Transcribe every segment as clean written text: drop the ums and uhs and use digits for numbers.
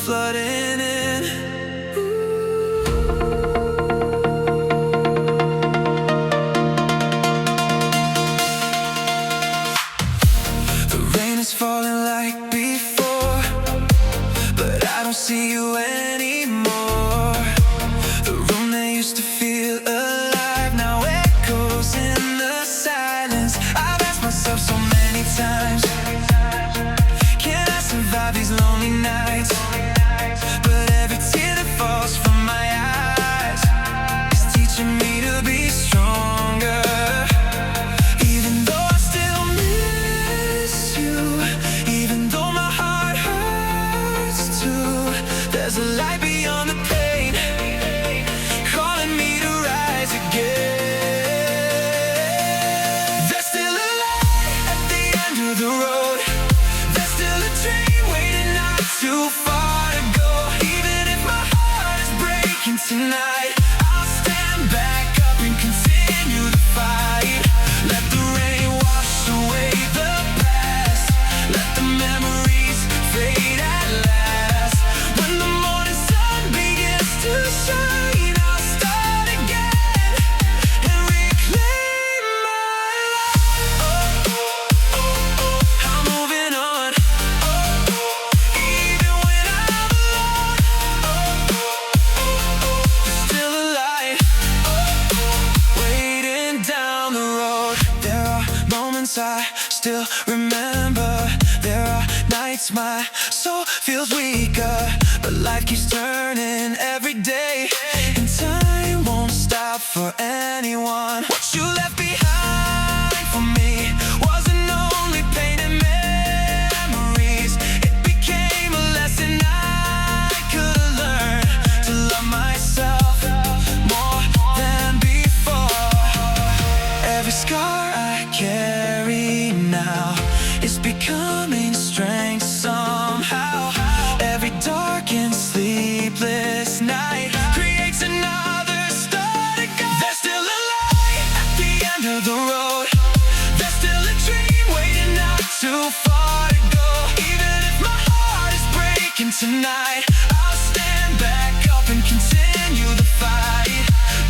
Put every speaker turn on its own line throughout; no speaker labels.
flooding in. The rain is falling like before, but I don't see you anymore. The room that used to feel alive now echoes in the silence. I've asked myself so many times, can I survive these lonely nights? But every tear that falls from my eyes is teaching me to be stronger. Even though I still miss you, even though my heart hurts too, there's a light beyond the pain, calling me to rise again. There's still a light at the end of the road. There's still a dream waiting not too far to go. Even if my heart is breaking tonight, I'll stand back up and continue the fight. Let the rain wash away the past, let the memories fade at last. When the morning sun begins to shine, I'll start again and reclaim my life. I'm moving on, even when I'm alone. There's still a light waiting down the road. There are moments I still remember. There are nights my soul feels weaker, but life keeps turning every day, and time won't stop for anyone. What you left behind for me wasn't only pain and memories. It became a lesson I could learn to love myself more than before. Every scar I carry now is becoming strength somehow. Every dark and sleepless night creates another start again. There's still a light at the end of the road. There's still a dream waiting not too far to go. Even if my heart is breaking tonight, I'll stand back up and continue the fight.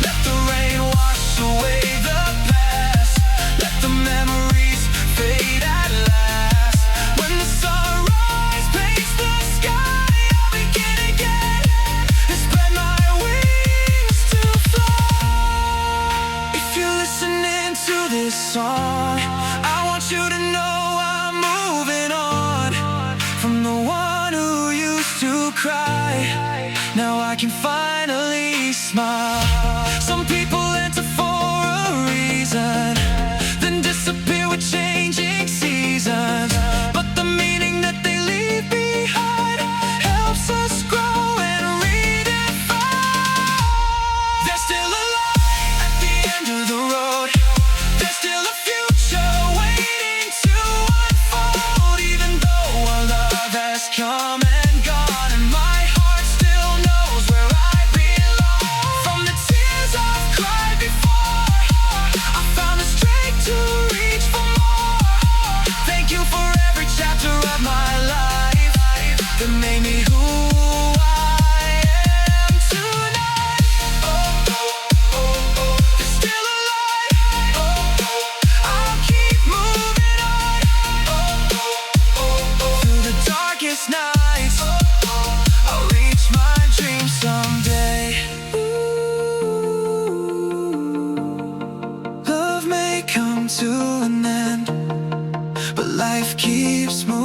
Let the rain wash away the past, let the memories fade at last. When the sunrise paints the sky, I'll begin again and spread my wings to fly. If you're listening to this song, I want you to know I'm moving on from the one who used to cry. Now I can finally smile. Some people enter for a reason, then disappear with changing seasons. But the meaning that they leave behind helps us grow and redefine. There's still a light at the end of the road. There's still a future waiting to unfold. Even though our love has come and gone, and my heart still knows where I belong. From the tears I've cried before, I found the strength to reach for more. Thank you for every chapter of my life that made me who I am tonight. There's still a light. I'll keep moving on through the darkest nights. I'll reach my dreams someday. Love may come to an end, but life keeps moving.